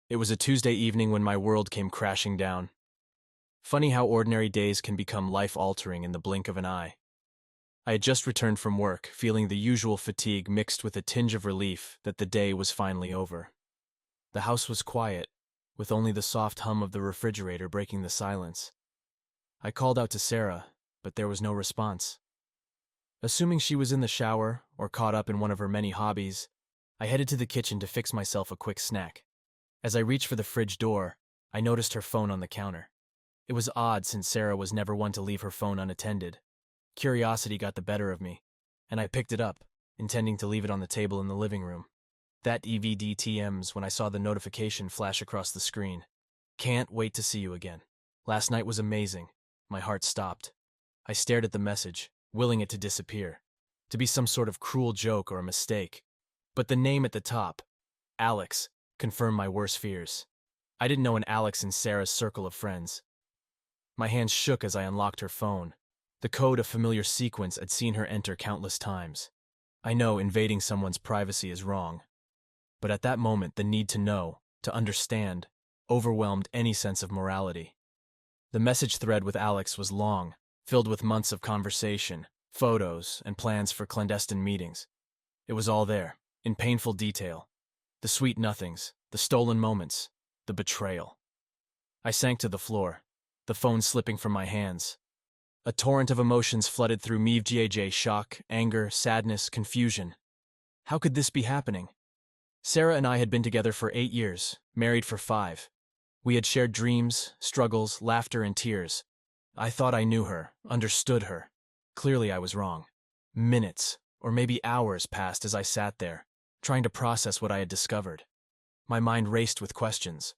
It was a Tuesday evening when my world came crashing down. Funny how ordinary days can become life-altering in the blink of an eye. I had just returned from work, feeling the usual fatigue mixed with a tinge of relief that the day was finally over. The house was quiet, with only the soft hum of the refrigerator breaking the silence. I called out to Sarah, but there was no response. Assuming she was in the shower or caught up in one of her many hobbies, I headed to the kitchen to fix myself a quick snack. As I reached for the fridge door, I noticed her phone on the counter. It was odd since Sarah was never one to leave her phone unattended. Curiosity got the better of me, and I picked it up, intending to leave it on the table in the living room. That EVDTMs when I saw the notification flash across the screen. Can't wait to see you again. Last night was amazing. My heart stopped. I stared at the message, willing it to disappear, to be some sort of cruel joke or a mistake. But the name at the top, Alex, confirmed my worst fears. I didn't know an Alex in Sarah's circle of friends. My hands shook as I unlocked her phone. The code, a familiar sequence I'd seen her enter countless times. I know invading someone's privacy is wrong. But at that moment, the need to know, to understand, overwhelmed any sense of morality. The message thread with Alex was long, filled with months of conversation, photos, and plans for clandestine meetings. It was all there, in painful detail. The sweet nothings, the stolen moments, the betrayal. I sank to the floor, the phone slipping from my hands. A torrent of emotions flooded through me: shock, anger, sadness, confusion. How could this be happening? Sarah and I had been together for 8 years, married for 5. We had shared dreams, struggles, laughter, and tears. I thought I knew her, understood her. Clearly I was wrong. Minutes, or maybe hours passed as I sat there, trying to process what I had discovered. My mind raced with questions.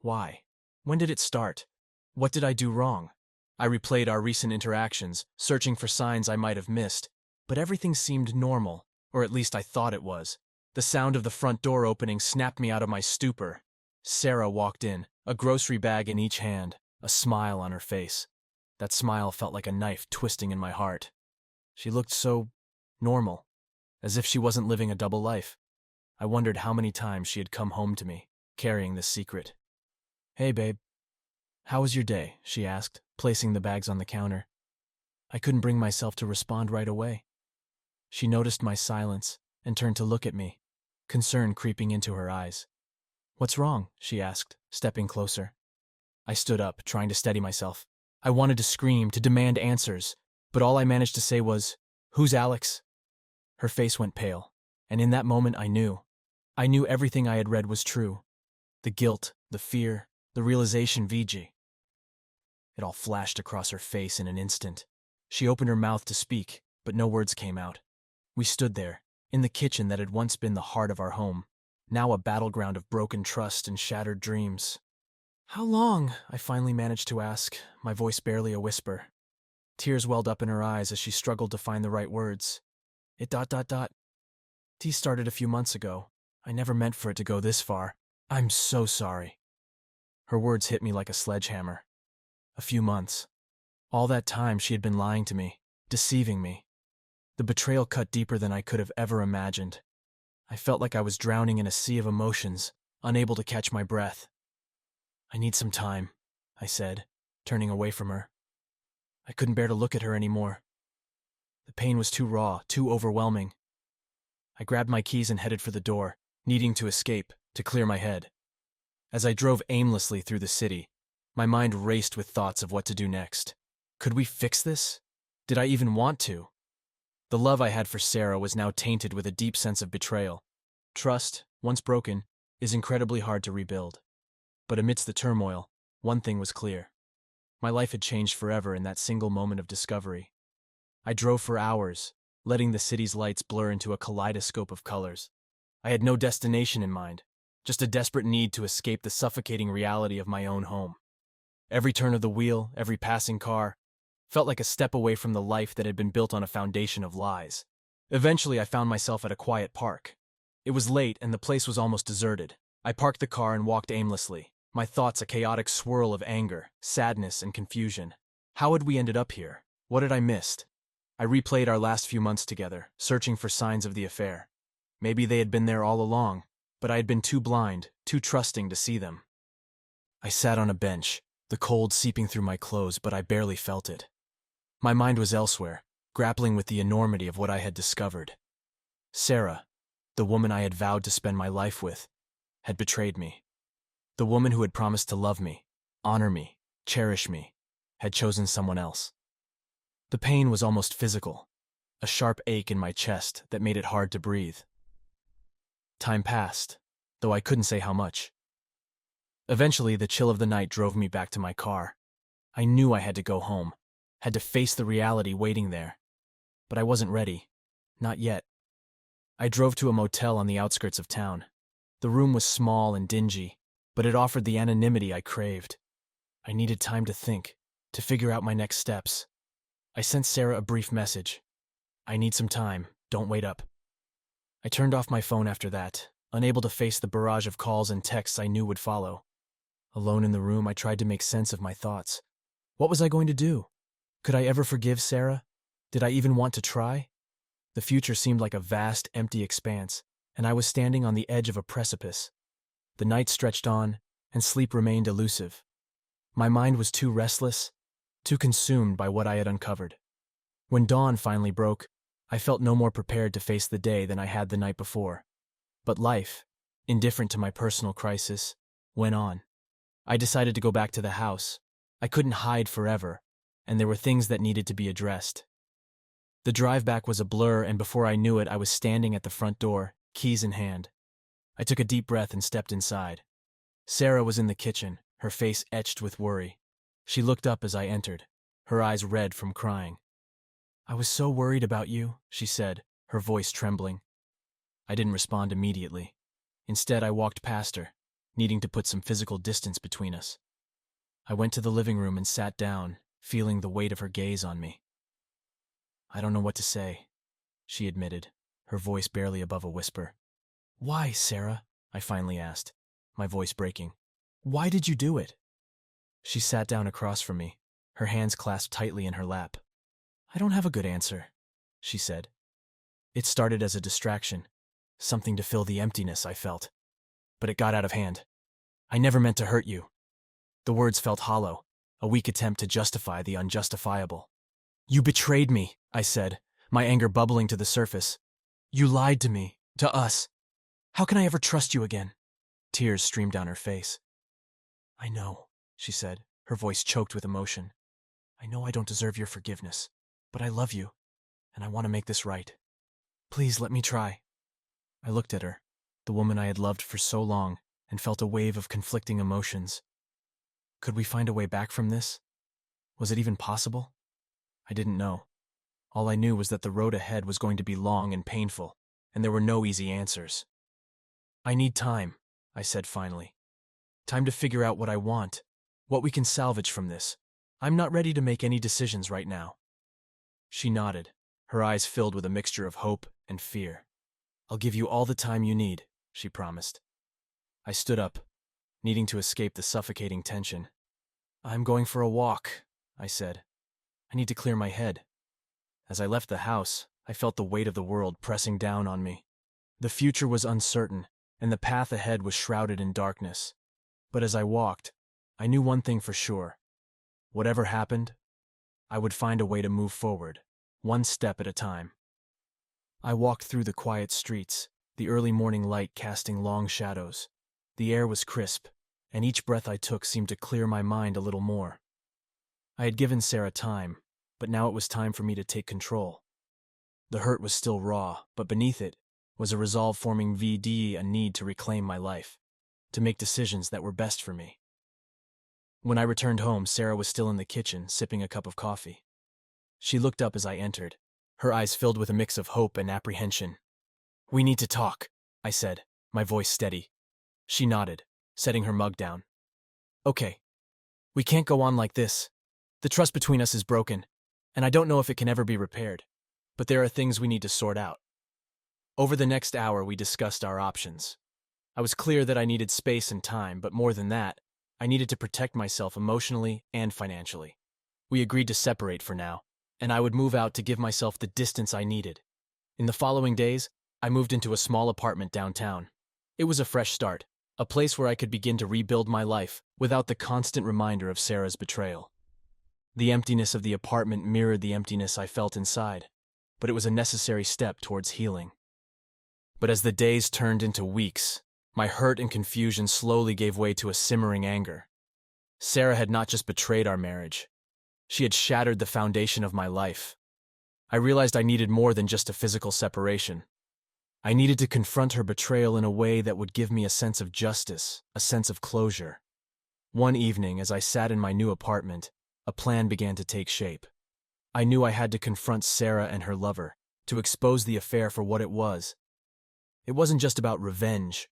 Why? When did it start? What did I do wrong? I replayed our recent interactions, searching for signs I might have missed, but everything seemed normal, or at least I thought it was. The sound of the front door opening snapped me out of my stupor. Sarah walked in, a grocery bag in each hand, a smile on her face. That smile felt like a knife twisting in my heart. She looked so normal, as if she wasn't living a double life. I wondered how many times she had come home to me, carrying this secret. "Hey, babe. How was your day?" she asked, placing the bags on the counter. I couldn't bring myself to respond right away. She noticed my silence and turned to look at me, concern creeping into her eyes. "What's wrong?" she asked, stepping closer. I stood up, trying to steady myself. I wanted to scream, to demand answers, but all I managed to say was, "Who's Alex?" Her face went pale, and in that moment I knew. I knew everything I had read was true. The guilt, the fear, the realization, VG. It all flashed across her face in an instant. She opened her mouth to speak, but no words came out. We stood there, in the kitchen that had once been the heart of our home, now a battleground of broken trust and shattered dreams. "How long?" I finally managed to ask, my voice barely a whisper. Tears welled up in her eyes as she struggled to find the right words. Tea started a few months ago. I never meant for it to go this far. I'm so sorry." Her words hit me like a sledgehammer. A few months. All that time she had been lying to me, deceiving me. The betrayal cut deeper than I could have ever imagined. I felt like I was drowning in a sea of emotions, unable to catch my breath. "I need some time," I said, turning away from her. I couldn't bear to look at her anymore. The pain was too raw, too overwhelming. I grabbed my keys and headed for the door, needing to escape, to clear my head. As I drove aimlessly through the city, my mind raced with thoughts of what to do next. Could we fix this? Did I even want to? The love I had for Sarah was now tainted with a deep sense of betrayal. Trust, once broken, is incredibly hard to rebuild. But amidst the turmoil, one thing was clear. My life had changed forever in that single moment of discovery. I drove for hours, letting the city's lights blur into a kaleidoscope of colors. I had no destination in mind, just a desperate need to escape the suffocating reality of my own home. Every turn of the wheel, every passing car, felt like a step away from the life that had been built on a foundation of lies. Eventually, I found myself at a quiet park. It was late and the place was almost deserted. I parked the car and walked aimlessly, my thoughts a chaotic swirl of anger, sadness, and confusion. How had we ended up here? What had I missed? I replayed our last few months together, searching for signs of the affair. Maybe they had been there all along. but I had been too blind, too trusting to see them. I sat on a bench, the cold seeping through my clothes, but I barely felt it. My mind was elsewhere, grappling with the enormity of what I had discovered. Sarah, the woman I had vowed to spend my life with, had betrayed me. The woman who had promised to love me, honor me, cherish me, had chosen someone else. The pain was almost physical, a sharp ache in my chest that made it hard to breathe. Time passed, though I couldn't say how much. Eventually, the chill of the night drove me back to my car. I knew I had to go home, had to face the reality waiting there. But I wasn't ready. Not yet. I drove to a motel on the outskirts of town. The room was small and dingy, but it offered the anonymity I craved. I needed time to think, to figure out my next steps. I sent Sarah a brief message. I need some time, don't wait up. I turned off my phone after that, unable to face the barrage of calls and texts I knew would follow. Alone in the room, I tried to make sense of my thoughts. What was I going to do? Could I ever forgive Sarah? Did I even want to try? The future seemed like a vast, empty expanse, and I was standing on the edge of a precipice. The night stretched on, and sleep remained elusive. My mind was too restless, too consumed by what I had uncovered. When dawn finally broke, I felt no more prepared to face the day than I had the night before. But life, indifferent to my personal crisis, went on. I decided to go back to the house. I couldn't hide forever, and there were things that needed to be addressed. The drive back was a blur, and before I knew it, I was standing at the front door, keys in hand. I took a deep breath and stepped inside. Sarah was in the kitchen, her face etched with worry. She looked up as I entered, her eyes red from crying. "I was so worried about you," she said, her voice trembling. I didn't respond immediately. Instead, I walked past her, needing to put some physical distance between us. I went to the living room and sat down, feeling the weight of her gaze on me. "I don't know what to say," she admitted, her voice barely above a whisper. "Why, Sarah?" I finally asked, my voice breaking. "Why did you do it?" She sat down across from me, her hands clasped tightly in her lap. "I don't have a good answer," she said. "It started as a distraction, something to fill the emptiness I felt. But it got out of hand. I never meant to hurt you." The words felt hollow, a weak attempt to justify the unjustifiable. "You betrayed me," I said, my anger bubbling to the surface. "You lied to me, to us. How can I ever trust you again?" Tears streamed down her face. "I know," she said, her voice choked with emotion. "I know I don't deserve your forgiveness, but I love you, and I want to make this right. Please let me try." I looked at her, the woman I had loved for so long, and felt a wave of conflicting emotions. Could we find a way back from this? Was it even possible? I didn't know. All I knew was that the road ahead was going to be long and painful, and there were no easy answers. "I need time," I said finally. "Time to figure out what I want, what we can salvage from this. I'm not ready to make any decisions right now." She nodded, her eyes filled with a mixture of hope and fear. "I'll give you all the time you need," she promised. I stood up, needing to escape the suffocating tension. "I'm going for a walk," I said. "I need to clear my head." As I left the house, I felt the weight of the world pressing down on me. The future was uncertain, and the path ahead was shrouded in darkness. But as I walked, I knew one thing for sure. Whatever happened, I would find a way to move forward, one step at a time. I walked through the quiet streets, the early morning light casting long shadows. The air was crisp, and each breath I took seemed to clear my mind a little more. I had given Sarah time, but now it was time for me to take control. The hurt was still raw, but beneath it was a resolve forming a need to reclaim my life, to make decisions that were best for me. When I returned home, Sarah was still in the kitchen, sipping a cup of coffee. She looked up as I entered, her eyes filled with a mix of hope and apprehension. "We need to talk," I said, my voice steady. She nodded, setting her mug down. "Okay. We can't go on like this. The trust between us is broken, and I don't know if it can ever be repaired. But there are things we need to sort out." Over the next hour, we discussed our options. I was clear that I needed space and time, but more than that, I needed to protect myself emotionally and financially. We agreed to separate for now, and I would move out to give myself the distance I needed. In the following days, I moved into a small apartment downtown. It was a fresh start, a place where I could begin to rebuild my life without the constant reminder of Sarah's betrayal. The emptiness of the apartment mirrored the emptiness I felt inside, but it was a necessary step towards healing. But as the days turned into weeks, my hurt and confusion slowly gave way to a simmering anger. Sarah had not just betrayed our marriage. She had shattered the foundation of my life. I realized I needed more than just a physical separation. I needed to confront her betrayal in a way that would give me a sense of justice, a sense of closure. One evening, as I sat in my new apartment, a plan began to take shape. I knew I had to confront Sarah and her lover, to expose the affair for what it was. It wasn't just about revenge.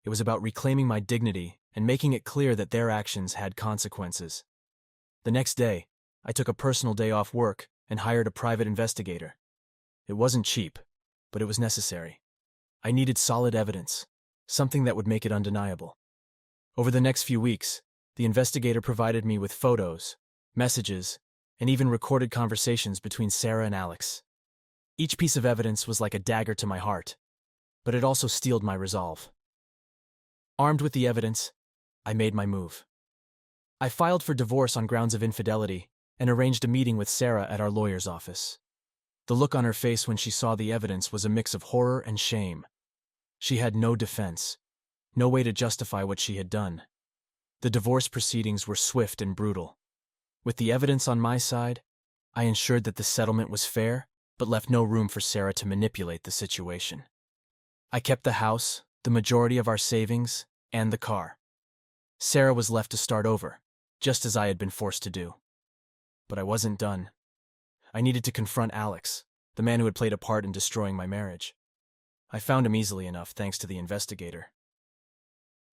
It was about reclaiming my dignity and making it clear that their actions had consequences. The next day, I took a personal day off work and hired a private investigator. It wasn't cheap, but it was necessary. I needed solid evidence, something that would make it undeniable. Over the next few weeks, the investigator provided me with photos, messages, and even recorded conversations between Sarah and Alex. Each piece of evidence was like a dagger to my heart, but it also steeled my resolve. Armed with the evidence, I made my move. I filed for divorce on grounds of infidelity and arranged a meeting with Sarah at our lawyer's office. The look on her face when she saw the evidence was a mix of horror and shame. She had no defense, no way to justify what she had done. The divorce proceedings were swift and brutal. With the evidence on my side, I ensured that the settlement was fair, but left no room for Sarah to manipulate the situation. I kept the house, the majority of our savings, and the car. Sarah was left to start over, just as I had been forced to do. But I wasn't done. I needed to confront Alex, the man who had played a part in destroying my marriage. I found him easily enough thanks to the investigator.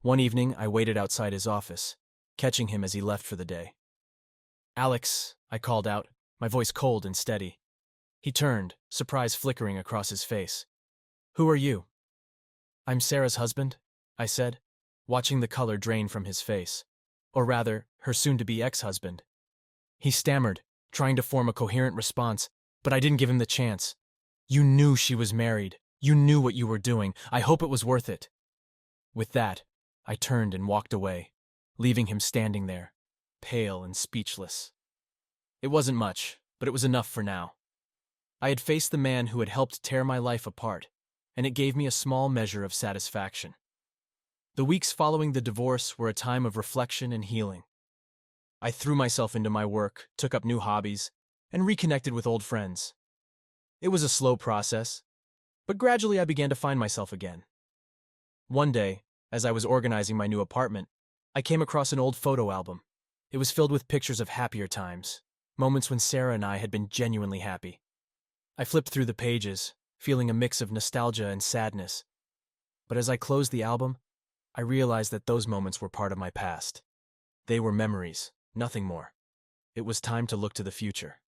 One evening, I waited outside his office, catching him as he left for the day. "Alex," I called out, my voice cold and steady. He turned, surprise flickering across his face. "Who are you?" "I'm Sarah's husband," I said, watching the color drain from his face. Or rather, her soon-to-be ex-husband. He stammered, trying to form a coherent response, but I didn't give him the chance. "You knew she was married. You knew what you were doing. I hope it was worth it." With that, I turned and walked away, leaving him standing there, pale and speechless. It wasn't much, but it was enough for now. I had faced the man who had helped tear my life apart, and it gave me a small measure of satisfaction. The weeks following the divorce were a time of reflection and healing. I threw myself into my work, took up new hobbies, and reconnected with old friends. It was a slow process, but gradually I began to find myself again. One day, as I was organizing my new apartment, I came across an old photo album. It was filled with pictures of happier times, moments when Sarah and I had been genuinely happy. I flipped through the pages, feeling a mix of nostalgia and sadness. But as I closed the album, I realized that those moments were part of my past. They were memories, nothing more. It was time to look to the future.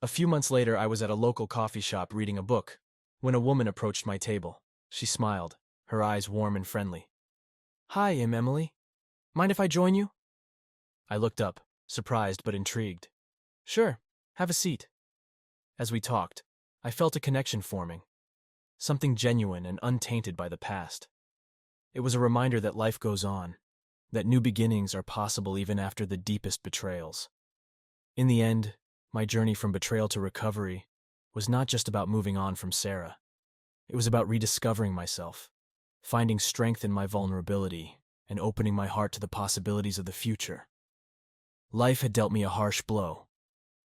A few months later, I was at a local coffee shop reading a book when a woman approached my table. She smiled, her eyes warm and friendly. "Hi, I'm Emily. Mind if I join you?" I looked up, surprised but intrigued. "Sure, have a seat." As we talked, I felt a connection forming, something genuine and untainted by the past. It was a reminder that life goes on, that new beginnings are possible even after the deepest betrayals. In the end, my journey from betrayal to recovery was not just about moving on from Sarah. It was about rediscovering myself, finding strength in my vulnerability, and opening my heart to the possibilities of the future. Life had dealt me a harsh blow,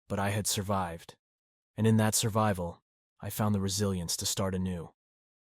but I had survived, and in that survival, I found the resilience to start anew.